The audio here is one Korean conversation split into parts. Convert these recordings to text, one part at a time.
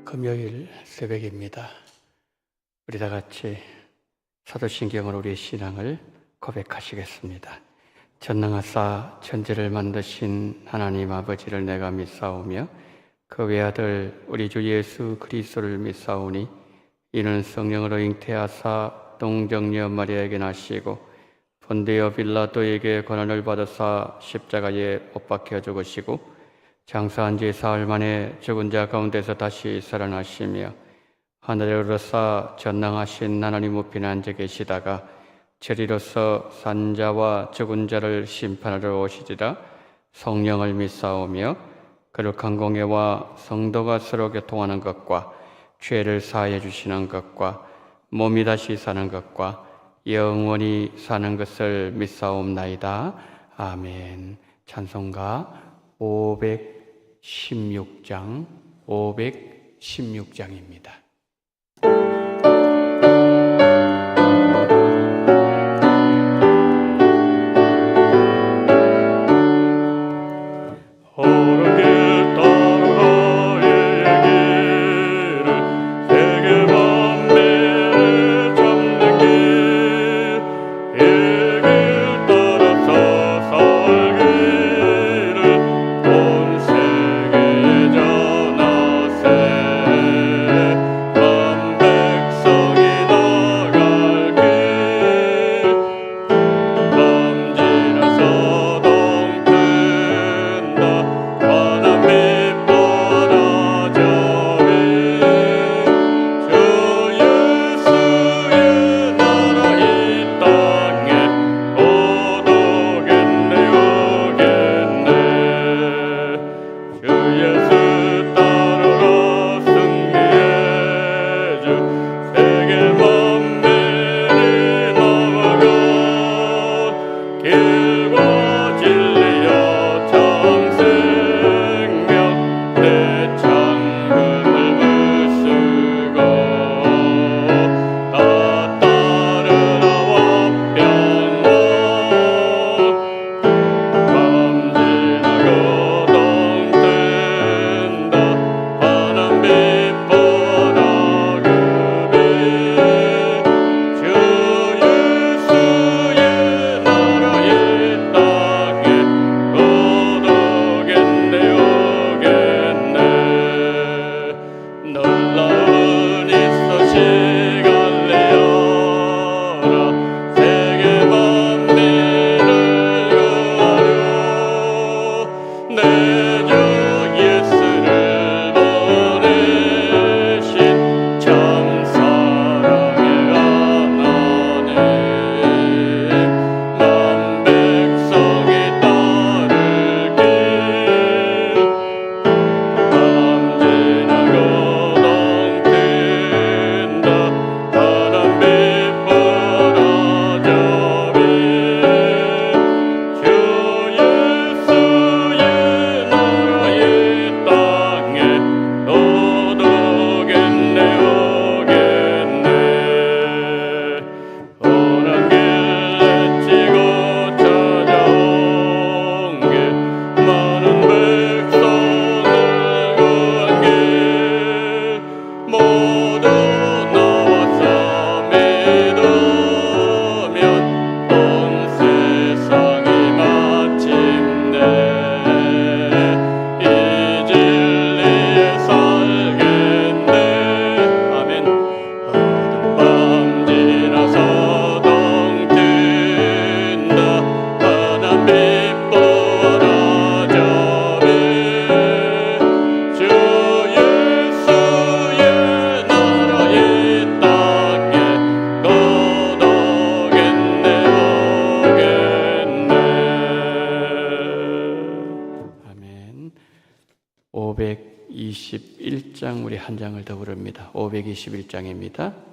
금요일 새벽입니다. 우리 다 같이 사도신경으로 우리의 신앙을 고백하시겠습니다. 전능하사 천지를 만드신 하나님 아버지를 내가 믿사오며 그 외아들 우리 주 예수 그리스도를 믿사오니 이는 성령으로 잉태하사 동정녀 마리아에게 나시고 본디오 빌라도에게 고난을 받으사 십자가에 못 박혀 죽으시고 장사한 지 사흘 만에 죽은 자 가운데서 다시 살아나시며 하늘에 오르사 전능하신 하나님 우편에 앉아 계시다가 저리로서 산자와 죽은 자를 심판하러 오시리라. 성령을 믿사오며 거룩한 공예와 성도가 서로 교통하는 것과 죄를 사하여 주시는 것과 몸이 다시 사는 것과 영원히 사는 것을 믿사옵나이다. 아멘. 찬송가 516장입니다. 아멘. 521장 우리 한 장을 더 부릅니다. 521장입니다.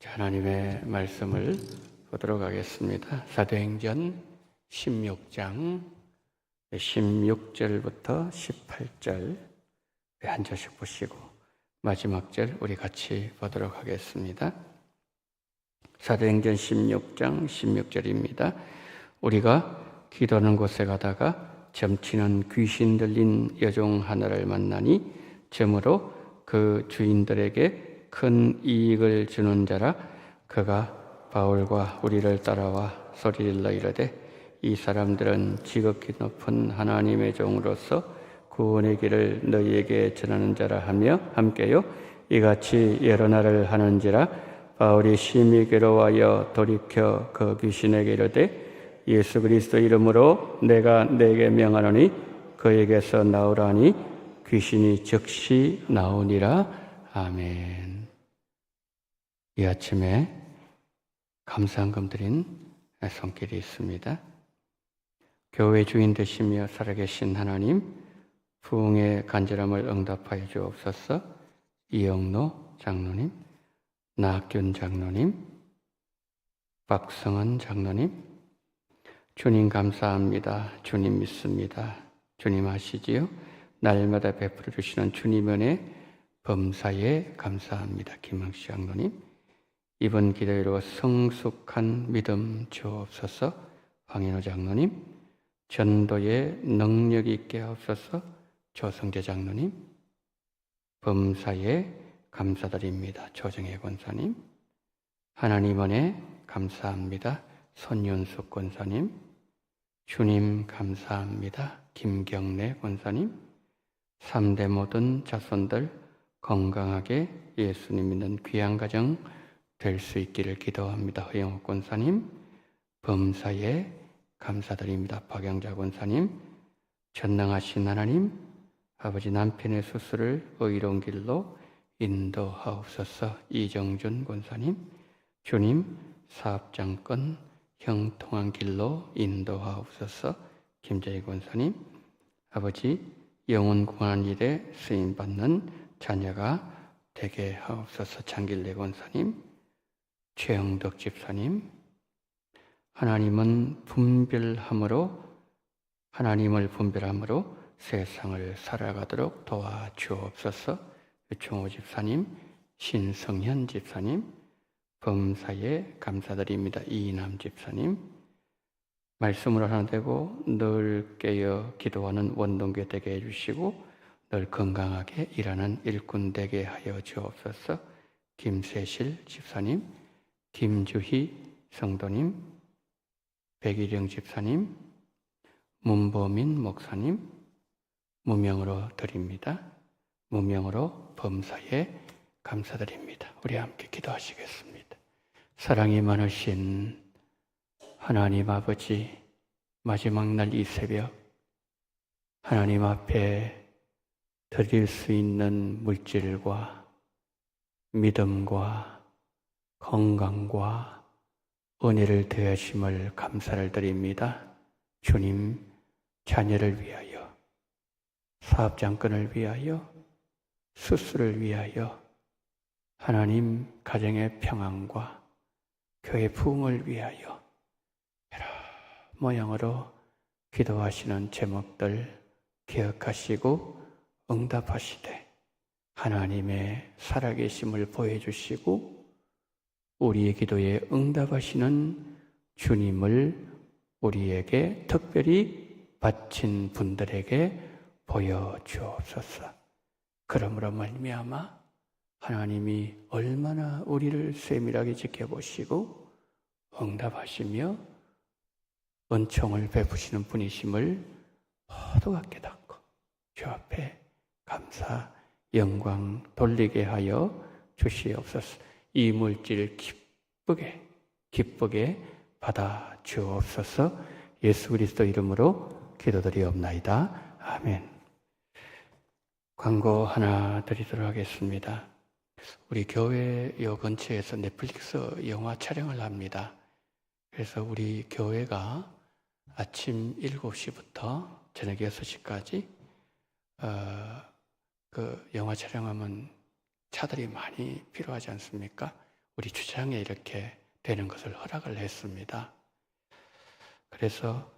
하나님의 말씀을 보도록 하겠습니다. 사도행전 16장 16절부터 18절 한 절씩 보시고 마지막 절 우리 같이 보도록 하겠습니다. 사도행전 16장 16절입니다. 우리가 기도하는 곳에 가다가 점치는 귀신 들린 여종 하나를 만나니 점으로 그 주인들에게 큰 이익을 주는 자라. 그가 바울과 우리를 따라와 소리질러 이르되 이 사람들은 지극히 높은 하나님의 종으로서 구원의 길을 너희에게 전하는 자라 하며 함께요 이같이 여러 날을 하는지라. 바울이 심히 괴로워하여 돌이켜 그 귀신에게 이르되 예수 그리스도 이름으로 내가 네게 명하노니 그에게서 나오라니 귀신이 즉시 나오니라. 아멘. 이 아침에 감사한금 드린 손길이 있습니다. 교회 주인 되시며 살아계신 하나님, 부흥의 간절함을 응답하여 주옵소서. 이영노 장로님, 나학균 장로님, 박성은 장로님, 주님 감사합니다. 주님 믿습니다. 주님 아시지요? 날마다 베풀어 주시는 주님 은혜 범사에 감사합니다. 김항시 장로님, 이번 기도로 성숙한 믿음 주옵소서. 황인호 장로님, 전도에 능력 있게 하옵소서. 조성재 장로님, 범사에 감사드립니다. 조정혜 권사님, 하나님 은혜 감사합니다. 손윤숙 권사님, 주님 감사합니다. 김경래 권사님, 3대 모든 자손들 건강하게 예수님 믿는 귀한 가정 될 수 있기를 기도합니다. 허영옥 권사님, 범사에 감사드립니다. 박영자 권사님, 전능하신 하나님, 아버지 남편의 수술을 의로운 길로 인도하옵소서. 이정준 권사님, 주님 사업장건 형통한 길로 인도하옵소서. 김재희 권사님, 아버지 영혼 구원하는 일에 쓰임받는 자녀가 되게 하옵소서. 장길래 권사님, 최영덕 집사님, 하나님을 분별함으로 세상을 살아가도록 도와주옵소서. 유충호 집사님, 신성현 집사님, 범사에 감사드립니다. 이남 집사님, 말씀으로 하나 되고 늘 깨어 기도하는 원동교 되게 해주시고 늘 건강하게 일하는 일꾼 되게 하여 주옵소서. 김세실 집사님, 김주희 성도님, 백일영 집사님, 문보민 목사님, 무명으로 드립니다. 무명으로 범사에 감사드립니다. 우리 함께 기도하시겠습니다. 사랑이 많으신 하나님 아버지, 마지막 날 이 새벽 하나님 앞에 드릴 수 있는 물질과 믿음과 건강과 은혜를 더하심을 감사를 드립니다. 주님, 자녀를 위하여, 사업장건을 위하여, 수술을 위하여, 하나님 가정의 평안과 교회 부흥을 위하여 여러 모양으로 기도하시는 제목들 기억하시고 응답하시되 하나님의 살아계심을 보여주시고 우리의 기도에 응답하시는 주님을 우리에게 특별히 바친 분들에게 보여주옵소서. 그러므로 말미암아 하나님이 얼마나 우리를 세밀하게 지켜보시고 응답하시며 은총을 베푸시는 분이심을 모두가 깨닫고 주 앞에 감사, 영광 돌리게 하여 주시옵소서. 이 물질 기쁘게 받아 주옵소서. 예수 그리스도 이름으로 기도드리옵나이다. 아멘. 광고 하나 드리도록 하겠습니다. 우리 교회 요 근처에서 넷플릭스 영화 촬영을 합니다. 그래서 우리 교회가 아침 7시부터 저녁 6시까지 그 영화 촬영하면 차들이 많이 필요하지 않습니까? 우리 주장에 이렇게 되는 것을 허락을 했습니다. 그래서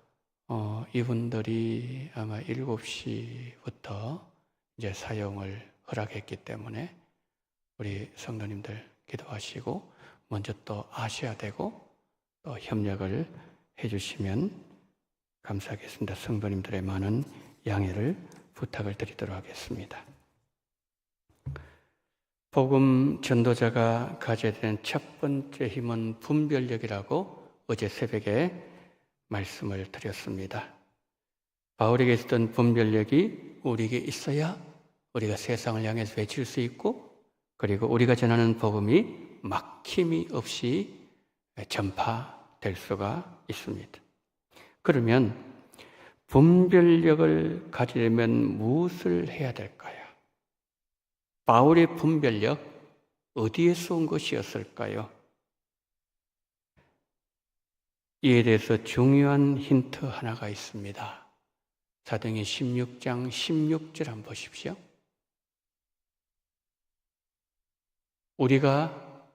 이분들이 아마 7시부터 이제 사용을 허락했기 때문에 우리 성도님들 기도하시고 먼저 또 아셔야 되고 또 협력을 해주시면 감사하겠습니다. 성도님들의 많은 양해를 부탁을 드리도록 하겠습니다. 복음 전도자가 가져야 되는 첫 번째 힘은 분별력이라고 어제 새벽에 말씀을 드렸습니다. 바울에게 있었던 분별력이 우리에게 있어야 우리가 세상을 향해서 외칠 수 있고, 그리고 우리가 전하는 복음이 막힘이 없이 전파될 수가 있습니다. 그러면 분별력을 가지려면 무엇을 해야 될까요? 바울의 분별력 어디에서 온 것이었을까요? 이에 대해서 중요한 힌트 하나가 있습니다. 사도행전 16장 16절 한번 보십시오. 우리가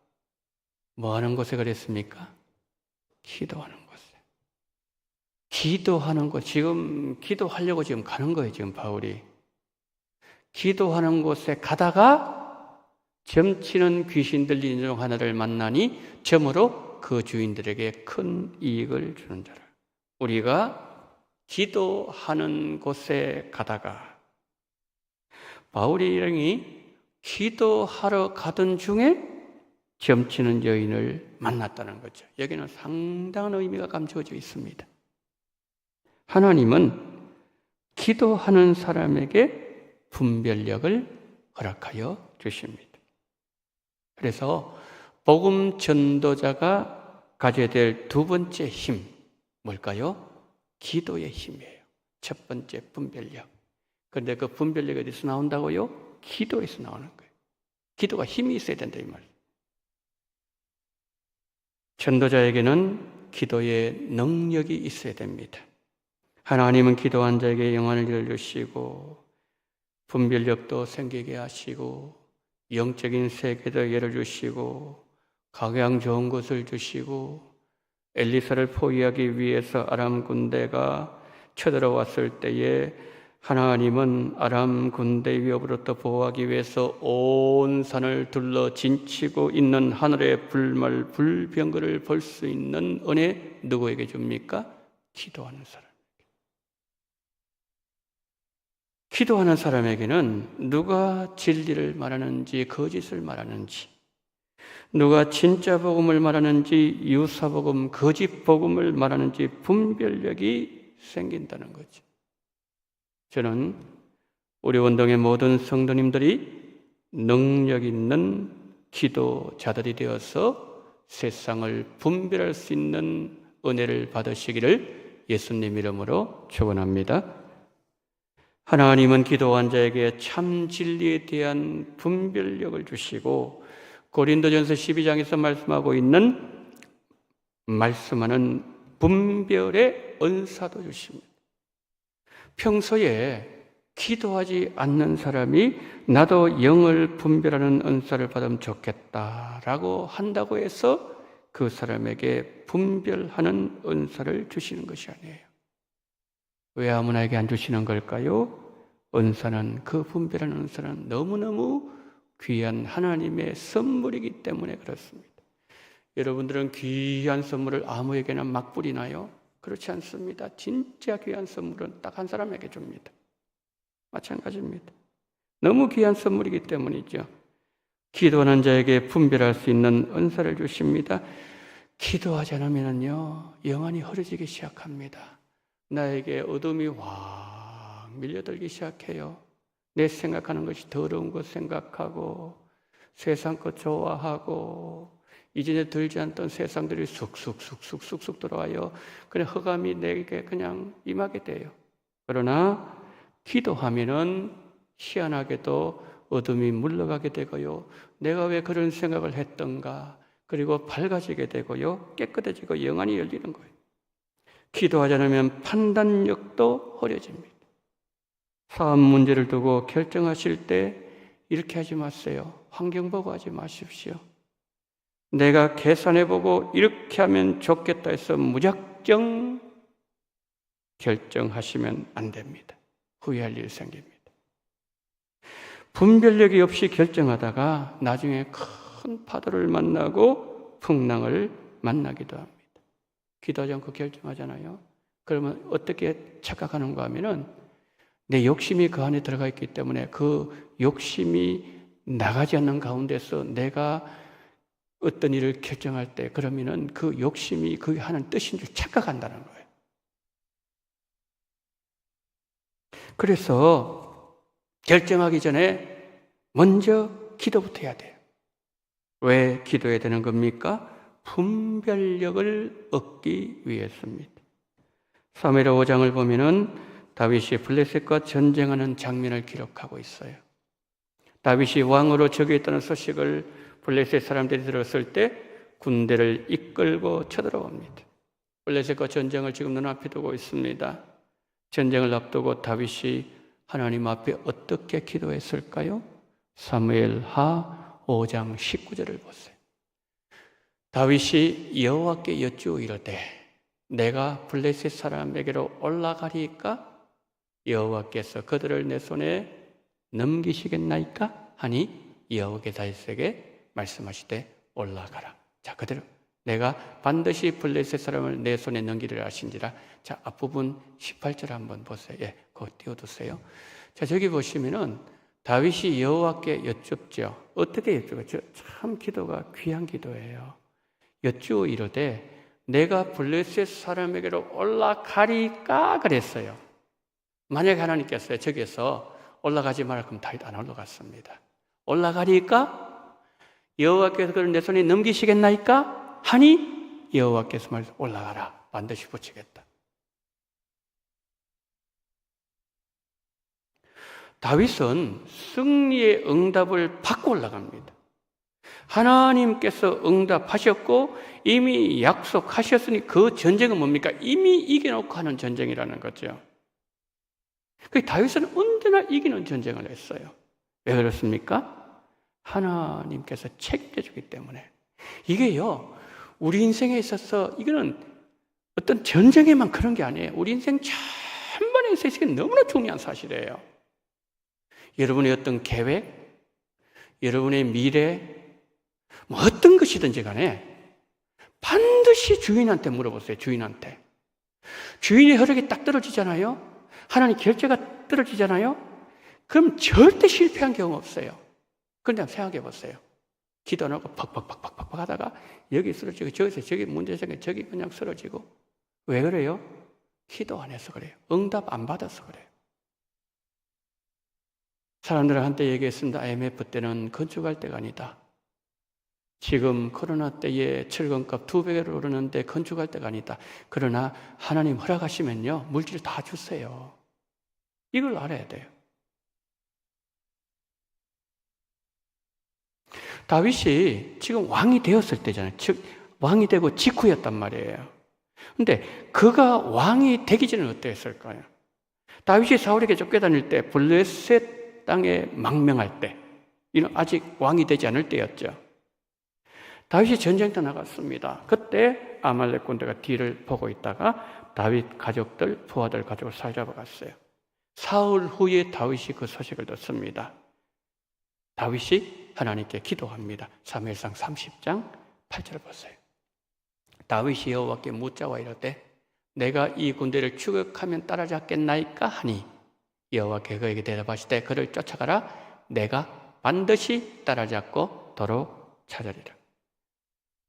뭐 하는 곳에 그랬습니까? 기도하는 곳에. 기도하는 곳, 지금 기도하려고 지금 가는 거예요, 지금 바울이. 기도하는 곳에 가다가 점치는 귀신 들린 중 하나를 만나니 점으로 그 주인들에게 큰 이익을 주는 자를. 우리가 기도하는 곳에 가다가 바울의 일행이 기도하러 가던 중에 점치는 여인을 만났다는 거죠. 여기는 상당한 의미가 감추어져 있습니다. 하나님은 기도하는 사람에게 분별력을 허락하여 주십니다. 그래서 복음 전도자가 가져야 될 두 번째 힘, 뭘까요? 기도의 힘이에요. 첫 번째 분별력. 그런데 그 분별력이 어디서 나온다고요? 기도에서 나오는 거예요. 기도가 힘이 있어야 된다 이 말이에요. 전도자에게는 기도의 능력이 있어야 됩니다. 하나님은 기도한 자에게 영안을 열어주시고 분별력도 생기게 하시고 영적인 세계도 열어주시고 각양 좋은 것을 주시고 엘리사를 포위하기 위해서 아람 군대가 쳐들어왔을 때에 하나님은 아람 군대 위협으로부터 보호하기 위해서 온 산을 둘러 진치고 있는 하늘의 불말 불병거를 볼 수 있는 은혜 누구에게 줍니까? 기도하는 사람. 기도하는 사람에게는 누가 진리를 말하는지 거짓을 말하는지, 누가 진짜 복음을 말하는지 유사 복음, 거짓 복음을 말하는지 분별력이 생긴다는 거죠. 저는 우리 원동의 모든 성도님들이 능력 있는 기도자들이 되어서 세상을 분별할 수 있는 은혜를 받으시기를 예수님 이름으로 축원합니다. 하나님은 기도한 자에게 참 진리에 대한 분별력을 주시고 고린도전서 12장에서 말씀하는 분별의 은사도 주십니다. 평소에 기도하지 않는 사람이 나도 영을 분별하는 은사를 받으면 좋겠다라고 한다고 해서 그 사람에게 분별하는 은사를 주시는 것이 아니에요. 왜 아무나에게 안 주시는 걸까요? 은사는, 그 분별하는 은사는 너무너무 귀한 하나님의 선물이기 때문에 그렇습니다. 여러분들은 귀한 선물을 아무에게나 막 뿌리나요? 그렇지 않습니다. 진짜 귀한 선물은 딱 한 사람에게 줍니다. 마찬가지입니다. 너무 귀한 선물이기 때문이죠. 기도하는 자에게 분별할 수 있는 은사를 주십니다. 기도하지 않으면요, 영안이 흐려지기 시작합니다. 나에게 어둠이 확 밀려들기 시작해요. 내 생각하는 것이 더러운 것 생각하고 세상 것 좋아하고 이전에 들지 않던 세상들이 쑥쑥 들어와요. 그냥 흑암이 내게 그냥 임하게 돼요. 그러나 기도하면은 희한하게도 어둠이 물러가게 되고요. 내가 왜 그런 생각을 했던가, 그리고 밝아지게 되고요. 깨끗해지고 영안이 열리는 거예요. 기도하지 않으면 판단력도 흐려집니다. 사업 문제를 두고 결정하실 때 이렇게 하지 마세요. 환경 보고 하지 마십시오. 내가 계산해보고 이렇게 하면 좋겠다 해서 무작정 결정하시면 안 됩니다. 후회할 일이 생깁니다. 분별력이 없이 결정하다가 나중에 큰 파도를 만나고 풍랑을 만나기도 합니다. 기도하지 않고 결정하잖아요. 그러면 어떻게 착각하는가 하면은 내 욕심이 그 안에 들어가 있기 때문에 그 욕심이 나가지 않는 가운데서 내가 어떤 일을 결정할 때 그러면은 그 욕심이 그게 하는 뜻인 줄 착각한다는 거예요. 그래서 결정하기 전에 먼저 기도부터 해야 돼요. 왜 기도해야 되는 겁니까? 분별력을 얻기 위해서입니다. 사무엘 5장을 보면은 다윗이 블레셋과 전쟁하는 장면을 기록하고 있어요. 다윗이 왕으로 즉위했다는 소식을 블레셋 사람들이 들었을 때 군대를 이끌고 쳐들어옵니다. 블레셋과 전쟁을 지금 눈앞에 두고 있습니다. 전쟁을 앞두고 다윗이 하나님 앞에 어떻게 기도했을까요? 사무엘하 5장 19절을 보세요. 다윗이 여호와께 여쭈어 이르되 내가 블레셋 사람에게로 올라가리까? 여호와께서 그들을 내 손에 넘기시겠나이까? 하니 여호와께서 다윗에게 말씀하시되 올라가라. 자, 그대로 내가 반드시 블레셋 사람을 내 손에 넘기리라 하신지라. 자, 앞부분 18절 한번 보세요. 예, 그거 띄워두세요. 자, 저기 보시면은 다윗이 여호와께 여쭙죠. 어떻게 여쭈었죠? 참 기도가 귀한 기도예요. 여쭈어 이르되 내가 블레셋 사람에게로 올라가리까 그랬어요. 만약에 하나님께서 저기에서 올라가지 마라 그럼 다윗 안 올라갔습니다. 올라가리까? 여호와께서 그를 내 손에 넘기시겠나이까? 하니 여호와께서 말해서 올라가라. 반드시 붙이겠다. 다윗은 승리의 응답을 받고 올라갑니다. 하나님께서 응답하셨고 이미 약속하셨으니 그 전쟁은 뭡니까? 이미 이겨놓고 하는 전쟁이라는 거죠. 그 다윗은 언제나 이기는 전쟁을 했어요. 왜 그렇습니까? 하나님께서 책임져 주기 때문에. 이게요, 우리 인생에 있어서 이거는 어떤 전쟁에만 그런 게 아니에요. 우리 인생 전반에 있어서 이게 너무나 중요한 사실이에요. 여러분의 어떤 계획, 여러분의 미래, 뭐 어떤 것이든지 간에 반드시 주인한테 물어보세요. 주인한테. 주인의 허락이 딱 떨어지잖아요. 하나님 결제가 떨어지잖아요. 그럼 절대 실패한 경우 없어요. 그런데 한번 생각해 보세요. 기도 안 하고 팍팍팍팍팍 하다가 여기 쓰러지고 저기서 저기 문제 생겨 저기 그냥 쓰러지고. 왜 그래요? 기도 안 해서 그래요. 응답 안 받아서 그래요. 사람들은 한때 얘기했습니다. IMF 때는 건축할 때가 아니다. 지금 코로나 때에 철근값 2배로 오르는데 건축할 때가 아니다. 그러나 하나님 허락하시면요, 물질 다 주세요. 이걸 알아야 돼요. 다윗이 지금 왕이 되었을 때잖아요. 즉 왕이 되고 직후였단 말이에요. 근데 그가 왕이 되기 전에 어땠을까요? 다윗이 사울에게 쫓겨다닐 때, 블레셋 땅에 망명할 때, 이는 아직 왕이 되지 않을 때였죠. 다윗이 전쟁터 나갔습니다. 그때 아말렉 군대가 뒤를 보고 있다가 다윗 가족들, 부하들 가족을 사로잡아갔어요. 사흘 후에 다윗이 그 소식을 듣습니다. 다윗이 하나님께 기도합니다. 사무엘상 30장 8절을 보세요. 다윗이 여호와께 묻자와 이르되 내가 이 군대를 추격하면 따라잡겠나이까 하니 여호와께 그에게 대답하시되 그를 쫓아가라. 내가 반드시 따라잡고 도로 찾으리라.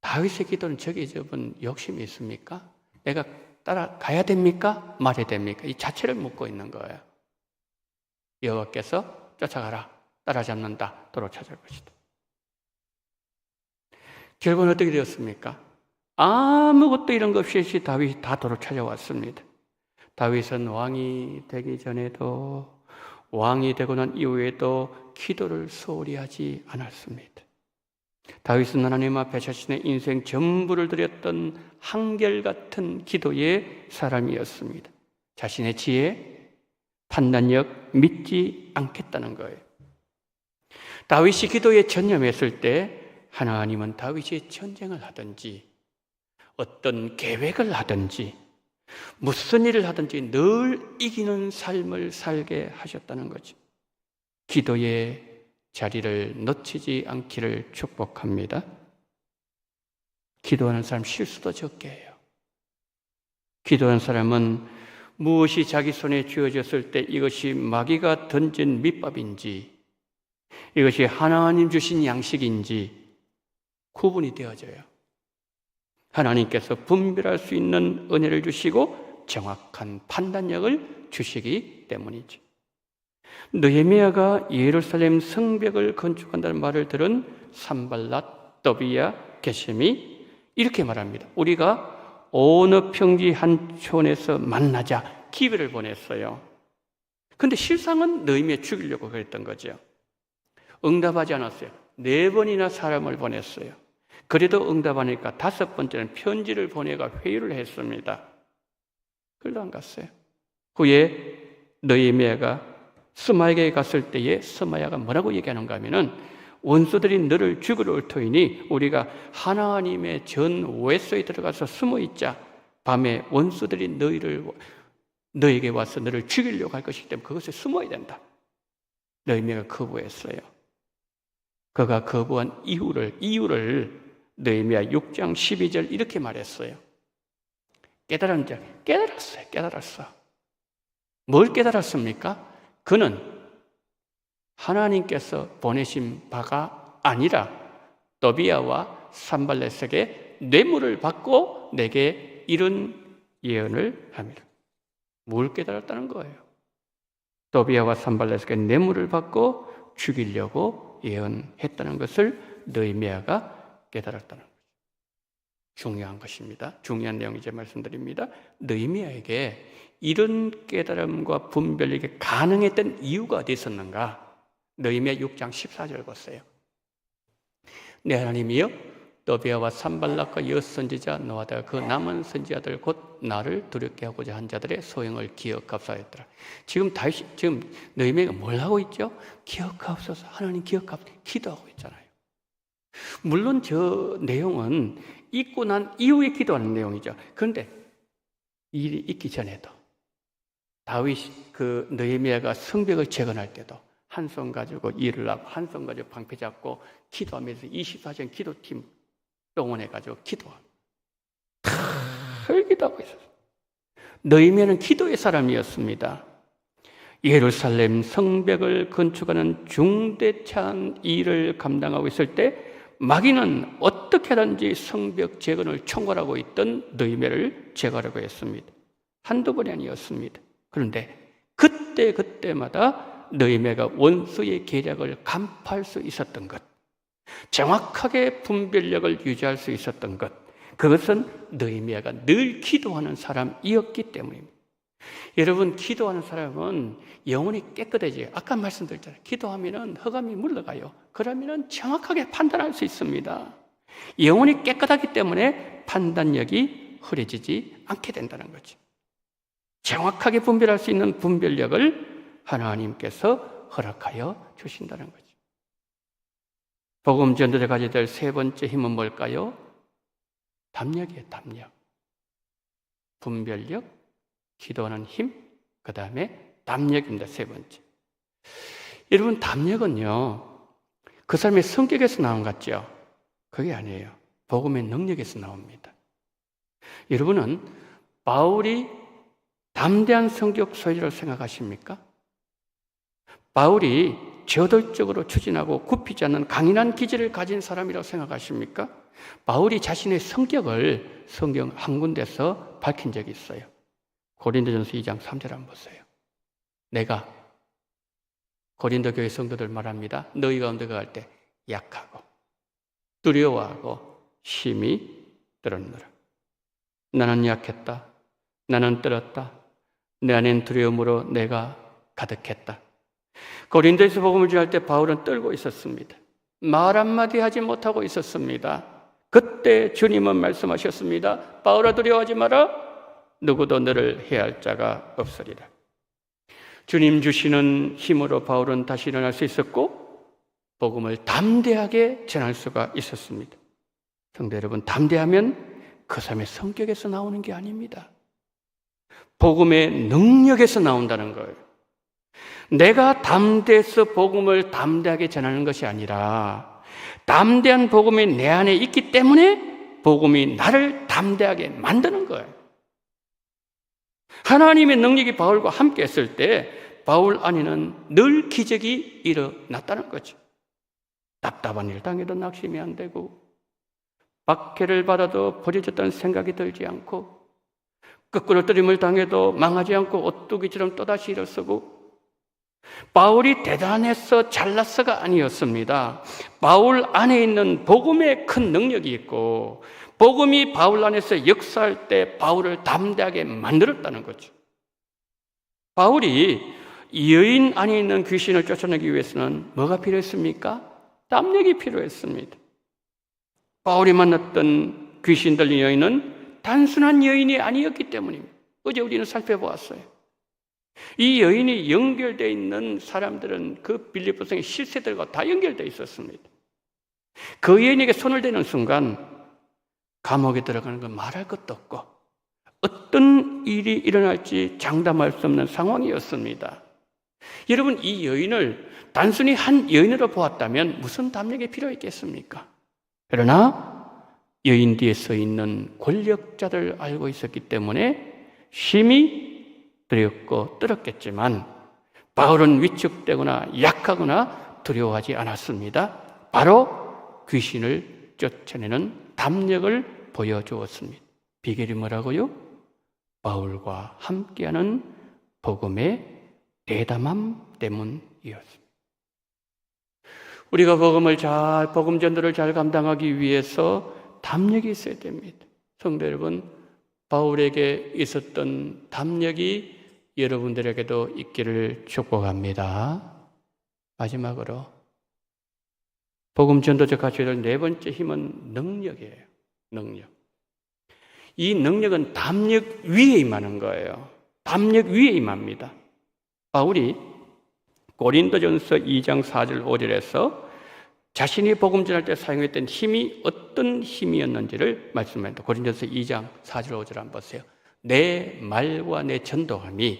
다윗의 기도는 저기 저분 욕심이 있습니까? 내가 따라가야 됩니까? 말해야 됩니까? 이 자체를 묻고 있는 거예요. 여호와께서 쫓아가라. 따라잡는다. 도로 찾을 것이다. 결국은 어떻게 되었습니까? 아무것도 이런 것 없이 다윗이 다 도로 찾아왔습니다. 다윗은 왕이 되기 전에도 왕이 되고 난 이후에도 기도를 소홀히 하지 않았습니다. 다윗은 하나님 앞에 자신의 인생 전부를 드렸던 한결같은 기도의 사람이었습니다. 자신의 지혜, 판단력 믿지 않겠다는 거예요. 다윗이 기도에 전념했을 때 하나님은 다윗이 전쟁을 하든지 어떤 계획을 하든지 무슨 일을 하든지 늘 이기는 삶을 살게 하셨다는 거죠. 기도의 자리를 놓치지 않기를 축복합니다. 기도하는 사람 실수도 적게 해요. 기도하는 사람은 무엇이 자기 손에 쥐어졌을 때 이것이 마귀가 던진 밑밥인지 이것이 하나님 주신 양식인지 구분이 되어져요. 하나님께서 분별할 수 있는 은혜를 주시고 정확한 판단력을 주시기 때문이죠. 느헤미야가 예루살렘 성벽을 건축한다는 말을 들은 산발랏, 또비야, 게셈이 이렇게 말합니다. 우리가 어느 평지 한 촌에서 만나자 기회를 보냈어요. 그런데 실상은 느헤미야 죽이려고 그랬던 거죠. 응답하지 않았어요. 4번이나 사람을 보냈어요. 그래도 응답하니까 5번째는 편지를 보내가 회유를 했습니다. 그래도 안 갔어요. 후에 느헤미야가 스마야에게 갔을 때에 스마야가 뭐라고 얘기하는가 하면은 원수들이 너를 죽으러 올 터이니 우리가 하나님의 전 외소에 들어가서 숨어 있자. 밤에 원수들이 너에게 와서 너를 죽이려고 할 것이기 때문에 그것에 숨어야 된다. 느헤미야가 거부했어요. 그가 거부한 이유를 느헤미야 6장 12절 이렇게 말했어요. 깨달았어. 뭘 깨달았습니까? 그는 하나님께서 보내신 바가 아니라 또비야와 산발렛에게 뇌물을 받고 내게 이런 예언을 합니다. 뭘 깨달았다는 거예요? 또비야와 산발렛에게 뇌물을 받고 죽이려고 예언했다는 것을 느헤미야가 깨달았다는 거죠. 중요한 것입니다. 중요한 내용 이제 말씀드립니다. 느헤미야에게 이런 깨달음과 분별력이 가능했던 이유가 어디 있었는가? 느헤미야 6장 14절 보세요. 내 하나님이여 또비야와 산발락과 여선지자 노아다 그 남은 선지자들 곧 나를 두렵게 하고자 한 자들의 소형을 기억합사였더라. 지금 느헤미야가 뭘 하고 있죠? 기억하옵소서. 하나님 기억하옵소서. 기도하고 있잖아요. 물론 저 내용은 있고 난 이후에 기도하는 내용이죠. 그런데 일이 있기 전에도 느헤미야가 성벽을 재건할 때도 한 손 가지고 일을 하고 한 손 가지고 방패 잡고 기도하면서 24시간 기도팀 동원해가지고 기도하고 늘 기도하고 있었어요. 느헤미야는 기도의 사람이었습니다. 예루살렘 성벽을 건축하는 중대찬 일을 감당하고 있을 때 마귀는 어떻게 하든지 성벽 재건을 총괄하고 있던 느헤미야를 제거하려고 했습니다. 한두 번이 아니었습니다. 그런데 그때마다 느헤미야가 원수의 계략을 간파할 수 있었던 것, 정확하게 분별력을 유지할 수 있었던 것, 그것은 느헤미야가 늘 기도하는 사람이었기 때문입니다. 여러분, 기도하는 사람은 영혼이 깨끗해져요. 아까 말씀드렸잖아요. 기도하면 흑암이 물러가요. 그러면 정확하게 판단할 수 있습니다. 영혼이 깨끗하기 때문에 판단력이 흐려지지 않게 된다는 거죠. 정확하게 분별할 수 있는 분별력을 하나님께서 허락하여 주신다는 거죠. 복음 전도자 가져야 될 세 번째 힘은 뭘까요? 담력이에요. 담력. 분별력, 기도하는 힘, 그 다음에 담력입니다. 세 번째. 여러분, 담력은요, 그 사람의 성격에서 나온 것 같죠? 그게 아니에요. 복음의 능력에서 나옵니다. 여러분은 바울이 담대한 성격 소유자라고 생각하십니까? 바울이 저돌적으로 추진하고 굽히지 않는 강인한 기질을 가진 사람이라고 생각하십니까? 바울이 자신의 성격을 성경 한 군데서 밝힌 적이 있어요. 고린도전서 2장 3절 한번 보세요. 내가 고린도 교회 성도들 말합니다. 너희 가운데 갈 때 약하고 두려워하고 심히 떨었노라. 나는 약했다. 나는 떨었다. 내 안엔 두려움으로 내가 가득했다. 고린도에서 복음을 전할 때 바울은 떨고 있었습니다. 말 한마디 하지 못하고 있었습니다. 그때 주님은 말씀하셨습니다. 바울아, 두려워하지 마라. 누구도 너를 해할 자가 없으리라. 주님 주시는 힘으로 바울은 다시 일어날 수 있었고 복음을 담대하게 전할 수가 있었습니다. 성도 여러분, 담대하면 그 사람의 성격에서 나오는 게 아닙니다. 복음의 능력에서 나온다는 거예요. 내가 담대해서 복음을 담대하게 전하는 것이 아니라 담대한 복음이 내 안에 있기 때문에 복음이 나를 담대하게 만드는 거예요. 하나님의 능력이 바울과 함께 했을 때 바울 안에는 늘 기적이 일어났다는 거죠. 답답한 일 당해도 낙심이 안 되고, 박해를 받아도 버려졌다는 생각이 들지 않고, 끄끄러뜨림을 당해도 망하지 않고 오뚜기처럼 또다시 일어서고, 바울이 대단해서 잘났어가 아니었습니다. 바울 안에 있는 복음의 큰 능력이 있고, 복음이 바울 안에서 역사할 때 바울을 담대하게 만들었다는 거죠. 바울이 여인 안에 있는 귀신을 쫓아내기 위해서는 뭐가 필요했습니까? 담력이 필요했습니다. 바울이 만났던 귀신 들린 여인은 단순한 여인이 아니었기 때문입니다. 어제 우리는 살펴보았어요. 이 여인이 연결되어 있는 사람들은 그 빌립보성의 실세들과 다 연결되어 있었습니다. 그 여인에게 손을 대는 순간 감옥에 들어가는 건 말할 것도 없고 어떤 일이 일어날지 장담할 수 없는 상황이었습니다. 여러분, 이 여인을 단순히 한 여인으로 보았다면 무슨 담력이 필요했겠습니까? 그러나 여인 뒤에 서 있는 권력자들 알고 있었기 때문에 심히 두렵고 떨었겠지만 바울은 위축되거나 약하거나 두려워하지 않았습니다. 바로 귀신을 쫓아내는 담력을 보여주었습니다. 비결이 뭐라고요? 바울과 함께하는 복음의 대담함 때문이었습니다. 우리가 복음 전도를 잘 감당하기 위해서 담력이 있어야 됩니다. 성도 여러분, 바울에게 있었던 담력이 여러분들에게도 있기를 축복합니다. 마지막으로 복음 전도적 가져야 될 네 번째 힘은 능력이에요. 능력. 이 능력은 담력 위에 임하는 거예요. 담력 위에 임합니다. 바울이 고린도전서 2장 4절 5절에서 자신이 복음 전할 때 사용했던 힘이 어떤 힘이었는지를 말씀합니다. 고린도전서 2장 4절 5절 한번 보세요. 내 말과 내 전도함이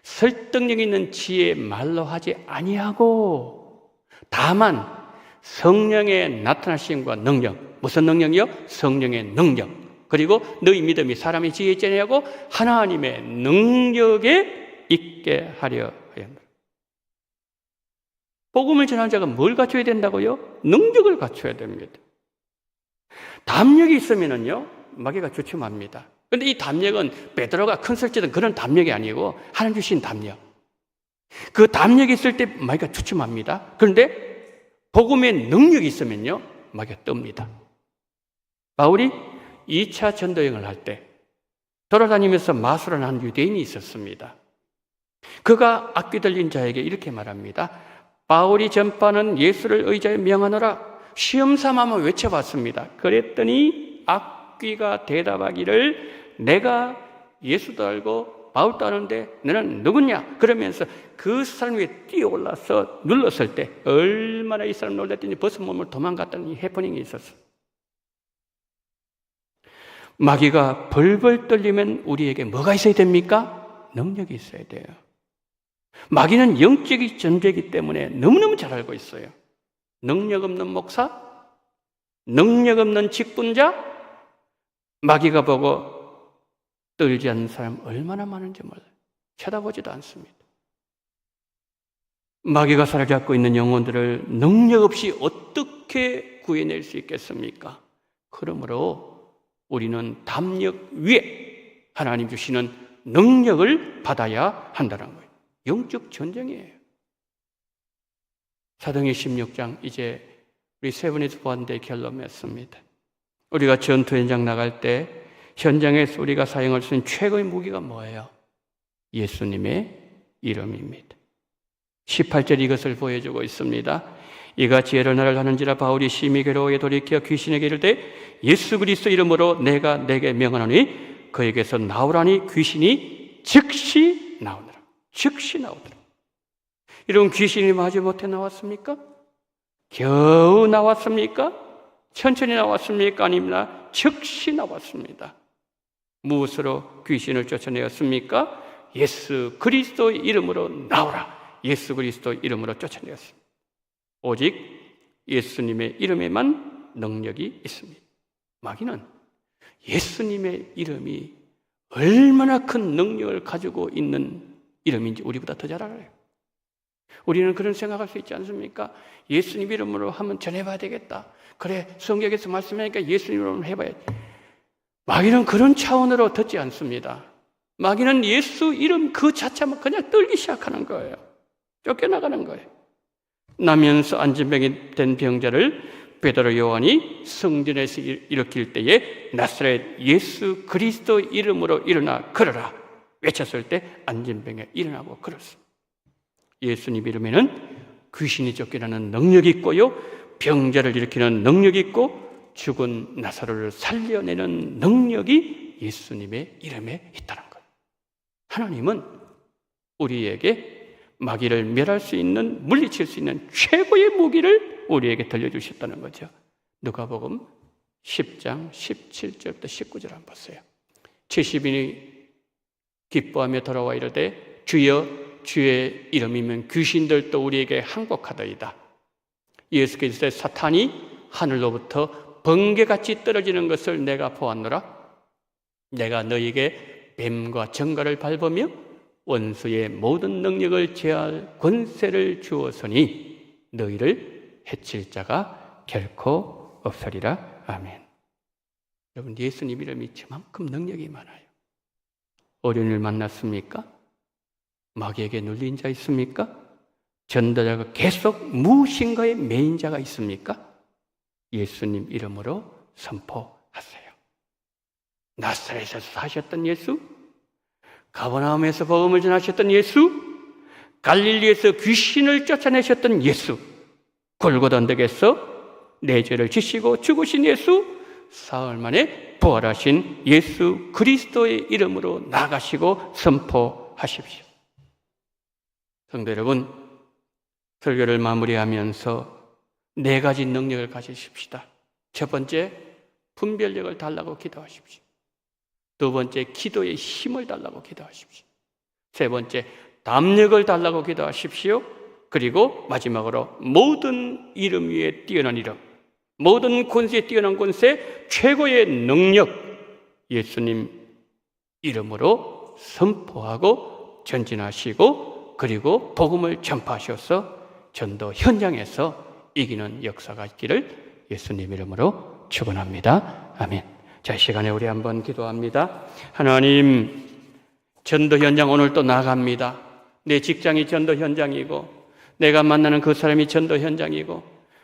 설득력 있는 지혜의 말로 하지 아니하고 다만 성령의 나타나심과 능력. 무슨 능력이요? 성령의 능력. 그리고 너희 믿음이 사람의 지혜에 있지 아니하고 하나님의 능력에 있게 하려 하였노라. 복음을 전하는 자가 뭘 갖춰야 된다고요? 능력을 갖춰야 됩니다. 담력이 있으면요 마귀가 주춤합니다. 그런데 이 담력은 베드로가 큰 설치던 그런 담력이 아니고 하나님 주신 담력. 그 담력이 있을 때 마귀가 주춤합니다. 그런데 복음의 능력이 있으면요 마귀가 뜹니다. 바울이 2차 전도여행을 할 때 돌아다니면서 마술을 한 유대인이 있었습니다. 그가 악귀 들린 자에게 이렇게 말합니다. 바울이 전파하는 예수를 의지하여 명하노라. 시험삼아 한번 외쳐봤습니다. 그랬더니 악귀가 대답하기를 내가 예수도 알고 바울도 아는데 너는 누구냐? 그러면서 그 사람 위에 뛰어올라서 눌렀을 때 얼마나 이 사람 놀랐더니 벗은 몸을 도망갔다는 해프닝이 있었어요. 마귀가 벌벌 떨리면 우리에게 뭐가 있어야 됩니까? 능력이 있어야 돼요. 마귀는 영적인 존재이기 때문에 너무너무 잘 알고 있어요. 능력 없는 목사, 능력 없는 직분자, 마귀가 보고 떨지 않는 사람 얼마나 많은지 몰라요. 쳐다보지도 않습니다. 마귀가 사로잡고 있는 영혼들을 능력 없이 어떻게 구해낼 수 있겠습니까? 그러므로 우리는 담력 위에 하나님 주시는 능력을 받아야 한다는 거예요. 영적 전쟁이에요. 사도행전 16장 이제 우리 세 번에서 보았는데 결론 맺습니다. 우리가 전투 현장 나갈 때 현장에서 우리가 사용할 수 있는 최고의 무기가 뭐예요? 예수님의 이름입니다. 18절 이것을 보여주고 있습니다. 이같이 여러 날을 하는지라 바울이 심히 괴로워에 돌이켜 귀신에게 이르되 예수 그리스도 이름으로 내가 내게 명하노니 그에게서 나오라니 귀신이 즉시 나오느라. 즉시 나오더라. 이런 귀신이 마지 못해 나왔습니까? 겨우 나왔습니까? 천천히 나왔습니까? 아닙니다. 즉시 나왔습니다. 무엇으로 귀신을 쫓아내었습니까? 예수 그리스도 이름으로 나오라. 예수 그리스도 이름으로 쫓아내었습니다. 오직 예수님의 이름에만 능력이 있습니다. 마귀는 예수님의 이름이 얼마나 큰 능력을 가지고 있는 이름인지 우리보다 더 잘 알아요. 우리는 그런 생각할 수 있지 않습니까? 예수님 이름으로 한번 전해봐야 되겠다. 그래, 성경에서 말씀하니까 예수님 이름으로 해봐야지. 마귀는 그런 차원으로 듣지 않습니다. 마귀는 예수 이름 그 자체만 그냥 떨기 시작하는 거예요. 쫓겨나가는 거예요. 나면서 안진병이 된 병자를 베드로 요한이 성전에서 일으킬 때에 나사렛 예수 그리스도 이름으로 일어나 걸어라 외쳤을 때 안진병에 일어나고 걸었습니다. 예수님 이름에는 귀신이 쫓겨나는 능력이 있고요, 병자를 일으키는 능력이 있고 죽은 나사로를 살려내는 능력이 예수님의 이름에 있다는 거예요. 하나님은 우리에게 마귀를 멸할 수 있는, 물리칠 수 있는 최고의 무기를 우리에게 들려주셨다는 거죠. 누가복음 10장 17절부터 19절 한번 보세요. 70인이 기뻐하며 돌아와 이르되 주여 주의 이름이면 귀신들도 우리에게 항복하더이다. 예수께서 사탄이 하늘로부터 번개같이 떨어지는 것을 내가 보았노라. 내가 너희에게 뱀과 정갈을 밟으며 원수의 모든 능력을 제할 권세를 주었으니 너희를 해칠 자가 결코 없으리라. 아멘. 여러분, 예수님 이름이 저만큼 능력이 많아요. 어려운 만났습니까? 마귀에게 눌린 자 있습니까? 전도자가 계속 무엇인가에 매인 자가 있습니까? 예수님 이름으로 선포하세요. 나사렛에서 사셨던 예수, 가버나움에서 복음을 전하셨던 예수, 갈릴리에서 귀신을 쫓아내셨던 예수, 골고다 언덕에서 내 죄를 지시고 죽으신 예수, 사흘 만에 부활하신 예수 그리스도의 이름으로 나가시고 선포하십시오. 성도 여러분, 설교를 마무리하면서 4가지 능력을 가지십시다. 첫 번째, 분별력을 달라고 기도하십시오. 두 번째, 기도의 힘을 달라고 기도하십시오. 세 번째, 담력을 달라고 기도하십시오. 그리고 마지막으로 모든 이름 위에 뛰어난 이름, 모든 권세에 뛰어난 권세, 최고의 능력, 예수님 이름으로 선포하고 전진하시고 그리고 복음을 전파하셔서 전도 현장에서 이기는 역사가 있기를 예수님 이름으로 축원합니다. 아멘. 자, 이 시간에 우리 한번 기도합니다. 하나님, 전도 현장 오늘 또 나갑니다. 내 직장이 전도 현장이고 내가 만나는 그 사람이 전도 현장이고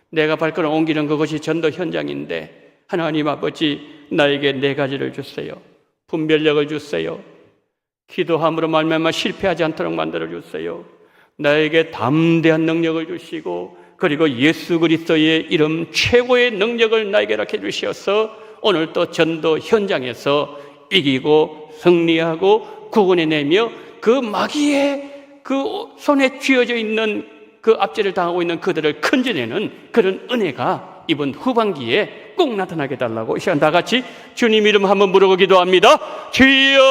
내가 발걸음 옮기는 그것이 전도 현장인데 하나님 아버지, 나에게 4가지를 주세요. 분별력을 주세요. 기도함으로 말미암아 실패하지 않도록 만들어 주세요. 나에게 담대한 능력을 주시고 그리고 예수 그리스도의 이름 최고의 능력을 나에게 허락해 주셔서 오늘 또 전도 현장에서 이기고 승리하고 구원해내며 그 마귀의 그 손에 쥐어져 있는 그 압제를 당하고 있는 그들을 건져내는 그런 은혜가 이번 후반기에 꼭 나타나게 달라고 이 시간 다 같이 주님 이름 한번 부르고 기도합니다. 주여,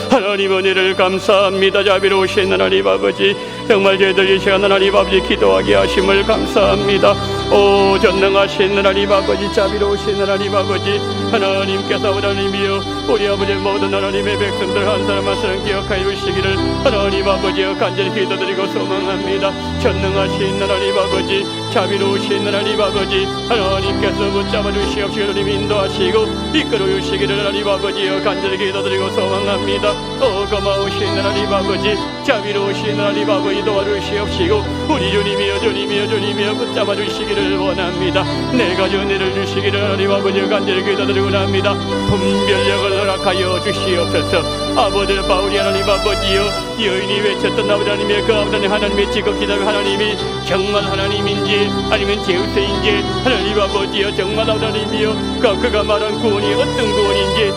하나님 은혜를 감사합니다. 자비로우신 하나님 아버지, 정말 저희들 이 시간 하나님 아버지 기도하게 하심을 감사합니다. 오 전능하신 하나님 아버지, 자비로우신 하나님 아버지, 하나님께서 하나님이여 우리 아버지 모든 하나님의 백성들 한 사람 한 사람 기억하여 주시기를 하나님 아버지여 간절히 기도드리고 소망합니다. 전능하신 하나님 아버지, 자비로우신 하나님 아버지, 하나님께서 붙잡아 주시옵시고 하나님 인도하시고 이끌어 주시기를 하나님 아버지여 간절히 기도드리고 소망합니다. 오 고마우신 하나님 아버지, 자비로우신 하나님 아버지 도와주시옵시고 우리 주님이여 주님이여 주님이여 붙잡아 주시기를 원합니다. 4가지 은혜를 주시기를 하나님 아버지 간절히 기도드리고 합니다. 분별력을 허락하여 주시옵소서. 아버지 바울이 하나님 아버지여 여인이 외쳤던 아버지 하나님의 그 아버지 하나님의 지극히다면 하나님이 정말 하나님인지 아니면 제우스인지 하나님 아버지여 정말 하나님이여 그가 말한 구원이 어떤 구원인지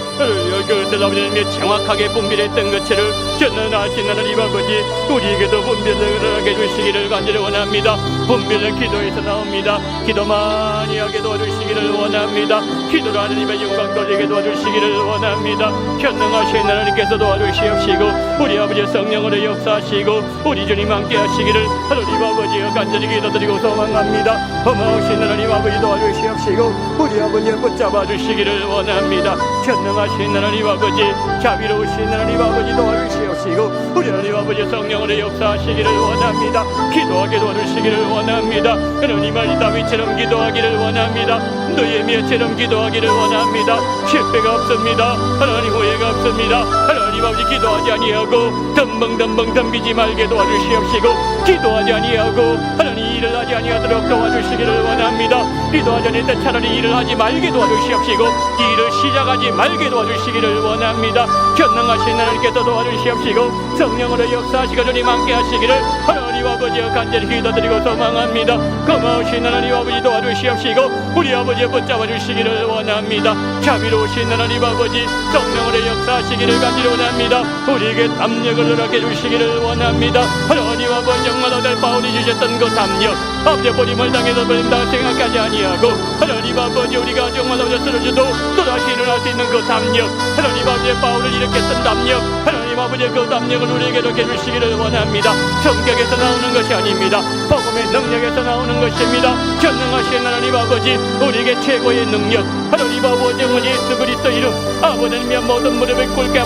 그것을 아버지님이 정확하게 분별했던 것처럼 전능하신 하나님 아버지 우리에게도 분별을 하게 해주시기를 간절히 원합니다. 분별은 기도에서 나옵니다. 기도 많이 하게 도와주시기를 원합니다. 기도로 하나님의 영광 돌리게 도와주시기를 원합니다. 현능하신 하나님께서 도와주시옵시고 우리 아버지 성령으로 역사하시고 우리 주님 함께 하시기를 하나님 아버지여 간절히 기도드리고 소망합니다. 어마우신 하나님 아버지 도와주시옵시고 우리 아버지의 붙잡아 주시기를 원합니다. 현능하신 하나님 아버지 자비로우신 하나님 아버지 도와주시옵시고 우리 하나님 아버지 성령으로 역사하시기를 원합니다. 기도하게 도와주시기를 원합니다. 하나님의 다윗처럼 기도하기를 원합니다. 느헤미야처럼 기도하기를 원합니다. 실패가 없습니다. 하나님 후회가 없습니다. 하나님 아버지 기도하지 아니하고 덤벙 덤비지 말게 도와주시옵시고 기도하지 아니하고 하나님 일을 하지 아니하도록 도와주시기를 원합니다. 기도하지 않을 때 차라리 일을 하지 말게 도와주시옵시고 일을 시작하지 말게 도와주시기를 원합니다. 현능하신 하나님께서 도와주시옵시고 성령으로 역사하시고 주님 함께 하시기를 하나님 아버지여 간절히 기도드리고 소망합니다. 고마우신 하나님 아버지 도와주시옵시고 우리 아버지여 붙잡아 주시기를 원합니다. 자비로우신 하나님 아버지 성령으로 역사하시기를 간절히 원합니다. 우리에게 담력을 허락해 주시기를 원합니다. 하나님 아버지 정말 아들 바울이 주셨던 그 담력 앞에 버림을 당해서 버린다 생각하지 아니하고 하나님 아버지 우리가 정말 아버지 쓰러져도 또다시 일어날 수 있는 그 담력 하나님 아버지 바울을 일으켰던 담력 하나님 아버지 그 담력을 우리에게 이렇게 주시기를 원합니다. 성격에서 나오는 것이 아닙니다. 복음의 능력에서 나오는 것입니다. 전능하신 하나님 아버지 우리에게 최고의 능력 하나님 아버지 예수 그리스도 이름 아버지의 모든 무릎을 꿇게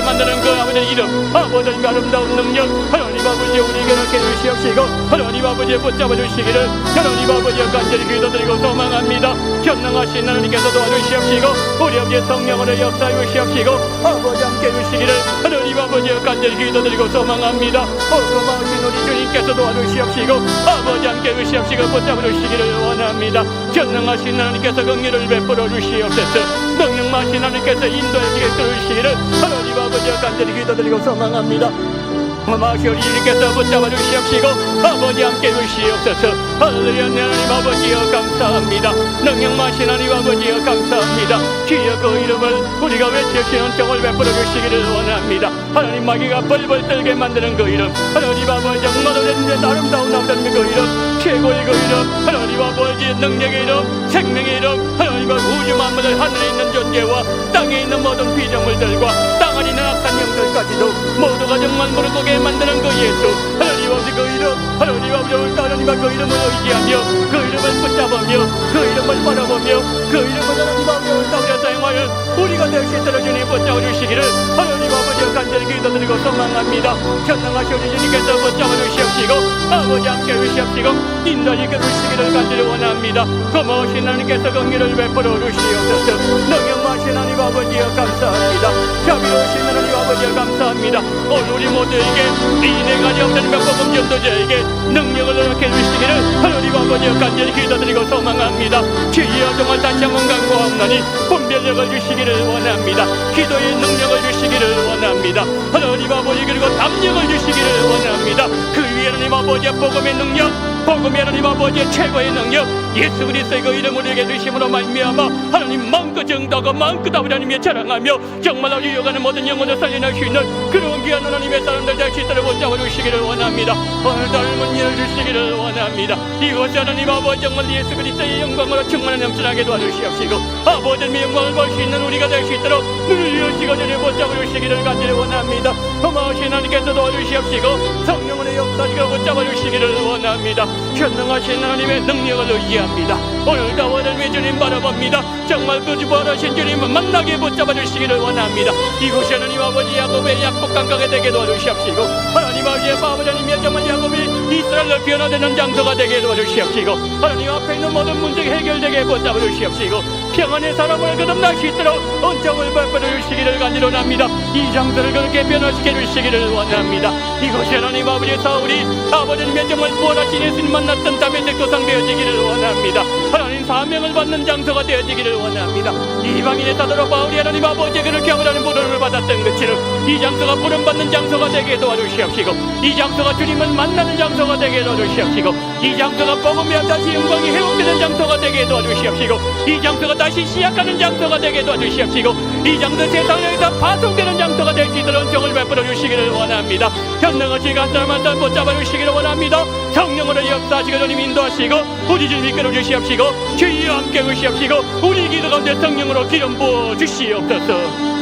만드는 그 아버지 이름 아버지의 아름다운 능력 하나님 아버지 우리에게 이렇게 주시옵시고 하나님 아버지 붙잡아 주시기를 하나님 아버지 간절히 기도드리고 소망합니다. 전능하신 하나님께서 도와주시옵시고 우리 아버지 성령으로 역사해 주시옵시고 아버지 함께 주시기를 하나님 아버지 간절히 기도드리고 소망합니다. 고마우신 우리 주님께서 도와주시옵시고 아버지 함께 주시옵시고 붙잡아 주시기를 원합니다. 전능하신 하나님께서 긍휼을 베풀어 주시옵소서. 능력마신 하나님께서 인도해 주시기를 하나님 아버지 간절히 기도드리고 소망합니다. 어마우신 우리 주님께서 붙잡아 주시옵시고 아버지 함께 주시옵소서. 할렐루야 하나님 아버지여 감사합니다. 능력마신 하나님 아버지여 감사합니다. 주여 그 이름을 우리가 외치시는 정을 베풀어 주시기를 원합니다. 하나님 마귀가 벌벌 떨게 만드는 그 이름 하나님 아버지 정말 아름다운 아버지의 그 이름 최고의 그 이름 하나님 아버지 능력의 이름 생명의 이름 하나님 우주 만물을 하늘에 있는 존재와 땅에 있는 모든 피조물들과 땅 안에 있는 악한 영들까지도 모두가 정말 무릎 꿇게 만드는 그 예수 하나님 아버지 그 이름 하나님 아버지 하나님과 그 이름을 의지하며 그 이름을 붙잡으며 그 이름을 바라보며 그 이름을 하나님 아버지 따라 사용하여 우리가 될 수 있도록 주님 붙잡아 주시기를 하나님 아버지 간절히 기도드리고 소망합니다. 전능하신 우리 주님께서 붙잡아 주시옵시고 아버지 함께 주시옵시고 인도해 주시기를 간절히 원합니다. 고마우신 하나님께서 긍휼을 베풀어 주시옵소서. 능력마신 하나님 아버지여 감사합니다. 자비로우신 하나님 아버지여 감사합니다. 오늘 우리 모두에게 이 네 가지 없는 복음 전도자에게 능력을 허락해 주시기를 하나님 아버지여 간절히 기도드리고 소망합니다. 주여 정말 다시 한번 간구하옵나니 분별력을 주시기를 원합니다. 기도의 능력을 주시기를 원합니다. 하나님 아버지 그리고 담력을 주시기를 원합니다. 그 위에 하나님 아버지의 복음의 능력 복음의 하나님 아버지의 최고의 능력 예수 그리스도의 그 이름을 우리에게 주심으로 말미암아 하나님 마음껏 정다고 마음껏 아버지 하나님의 자랑하며 정말 우리 요가는 모든 영혼을 살려낼 수 있는 그런 귀한 하나님의 사람들 될 수 있도록 붙잡아 주시기를 원합니다. 오늘 닮은 일을 주시기를 원합니다. 이곳에 하나님 아버지 정말 예수 그리스도의 영광으로 충만한 넘쳐나게 도와주시옵시고 아버지의 영광을 볼 수 있는 우리가 될 수 있도록 눈을 여시고 전에 붙잡아 주시기를 간절히 원합니다. 고마우신 하나님께서 도와주시옵시고 성령으로 역사시고 붙잡아 주시기를 원합니다. 현능하신 하나님의 능력을 의지합니다. 오늘도 오늘 주님 바라봅니다. 정말 그 주부하신 주님을 만나게 붙잡아 주시기를 원합니다. 이곳이 하나님 아버지 야곱의 약복 강가게 되게 도와주시옵시고 하나님 아버지의 아버지님의 정말 야곱이 이스라엘로 변화되는 장소가 되게 도와주시옵시고 하나님 앞에 있는 모든 문제가 해결되게 붙잡아 주시옵시고 평안의 사람을 거듭날 수 있도록 은총을 베풀어 주시기를 간절히 원합니다. 이 장소를 그렇게 변화시켜 주시기를 원합니다. 이곳이 하나님 아버지 사울이 아버지님의 정말 부활하신 예수님 만났던 담에색 도상 되어지기를 원합니다. 하나님 사명을 받는 장소가 되어지기를 원합니다. 이방인의 사도로 바울이 하나님 아버지의 그를 경험하는 부름을 받았던 것처럼 이 장소가 부름받는 장소가 되게 도와주시옵시고, 이 장소가 주님을 만나는 장소가 되게 도와주시옵시고, 이 장소가 복음에 다시 영광이 회복되는 장소가 되게 도와주시옵시고, 이 장소가 다시 시작하는 장소가 되게 도와주시옵시고, 이 장소 세상에서 파송되는 장소가 될 수 있도록 정을 베풀어 주시기를 원합니다. 현능하시고 한 사람 한 사람 붙잡아 주시기를 원합니다. 성령으로 역사하시고 주님 인도하시고 우리 주님 이끌어 주시옵시고, 주여 함께 하시옵시고, 우리 기도 가운데 성령으로 기름 부어 주시옵소서.